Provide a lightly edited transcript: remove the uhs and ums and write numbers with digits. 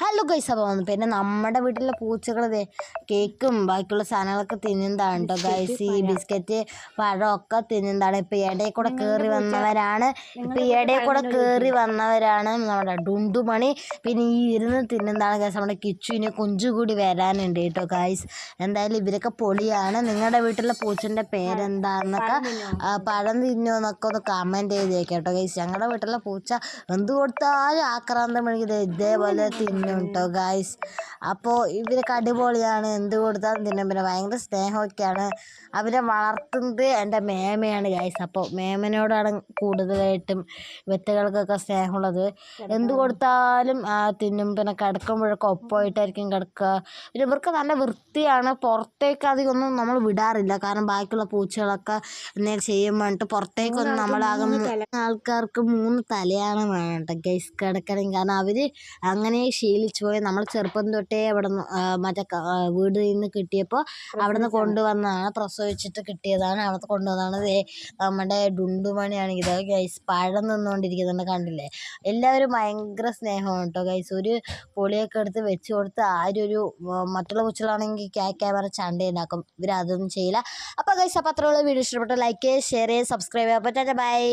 Hello guys, അപ്പോൾ പിന്നെ നമ്മുടെ വീട്ടിലെ പൂച്ചകൾ കേക്കും ബാക്കിയുള്ള സാധനങ്ങളൊക്കെ തിന്നുന്നതാണ് കേട്ടോ ഗൈസ്. ഈ ബിസ്ക്കറ്റ് പഴമൊക്കെ തിന്നുന്നതാണ്. ഇപ്പം ഇടയിൽ കൂടെ കയറി വന്നവരാണ് നമ്മുടെ ഡുണ്ടുമണി. പിന്നെ ഈ ഇരുന്ന് തിന്നുന്നതാണ് ഗൈസ് നമ്മുടെ കിച്ചുവിന്. കുഞ്ചു കൂടി വരാനുണ്ട് കേട്ടോ ഗൈസ്. എന്തായാലും ഇവരൊക്കെ പൊളിയാണ്. നിങ്ങളുടെ വീട്ടിലെ പൂച്ചൻ്റെ പേരെന്താന്നൊക്കെ, പഴം തിന്നുമെന്നൊക്കെ ഒന്ന് കമൻറ്റ് ചെയ്തേക്കാം കേട്ടോ ഗൈസ്. ഞങ്ങളുടെ വീട്ടിലെ പൂച്ച എന്ത് കൊടുത്താലും ആക്രാന്തം മെഴുകിയത് ഇതേപോലെ തിന്നും കേട്ടോ ഗൈസ്. അപ്പോൾ ഇവരൊക്കെ അടിപൊളിയാണ്, എന്ത് കൊടുത്താലും തിന്നും. പിന്നെ ഭയങ്കര സ്നേഹമൊക്കെയാണ്. അവരെ വളർത്തുന്നത് എൻ്റെ മേമയാണ് ഗൈസ്. അപ്പോൾ മേമനോടാണ് കൂടുതലായിട്ടും ഇവറ്റകൾക്കൊക്കെ സ്നേഹമുള്ളത്. എന്ത് കൊടുത്താലും തിന്നും. പിന്നെ കിടക്കുമ്പോഴൊക്കെ ഒപ്പമായിട്ടായിരിക്കും കിടക്കുക. പിന്നെ ഇവർക്ക് നല്ല വൃത്തിയാണ്. പുറത്തേക്ക് അധികമൊന്നും നമ്മൾ വിടാറില്ല. കാരണം ബാക്കിയുള്ള പൂച്ചകളൊക്കെ എന്തെങ്കിലും ചെയ്യും പറഞ്ഞിട്ട് പുറത്തേക്കൊന്നും ആൾക്കാർക്ക് 3 തലയാണ് വേണം കേട്ടോ ഗൈസ് കിടക്കണമെങ്കിൽ. കാരണം അവർ അങ്ങനെ ശീലിച്ചു പോയി. നമ്മൾ ചെറുപ്പം തൊട്ടേ അവിടെ നിന്ന് മറ്റേ വീട് നിന്ന് കിട്ടിയപ്പോൾ അവിടെ നിന്ന് കൊണ്ടുവന്നതാണ്, പ്രസവിച്ചിട്ട് കിട്ടിയതാണ്. അവിടെ കൊണ്ടുവന്നതാണ്. നമ്മുടെ ഡുണ്ടുമണിയാണെങ്കിൽ ഇത് ഗൈസ് പഴം നിന്നുകൊണ്ടിരിക്കുന്നുണ്ട്, കണ്ടില്ലേ? എല്ലാവരും ഭയങ്കര സ്നേഹമാണ് കേട്ടോ ഗൈസ്. ഒരു പൊളിയൊക്കെ എടുത്ത് വെച്ച് കൊടുത്ത് ആരൊരു മറ്റുള്ള പൂച്ചകളാണെങ്കിൽ ക്യാമറ ചണ്ടയുണ്ടാക്കും. ഇവരതൊന്നും ചെയ്യില്ല. അപ്പോൾ ഗൈസ്, അപ്പോൾ അത്രയുള്ള വീഡിയോ ഇഷ്ടപ്പെട്ട ലൈക്ക് ചെയ്യുക, ഷെയർ ചെയ്യുക, സബ്സ്ക്രൈബ് ചെയ്യുക. അപ്പോൾ ബൈ.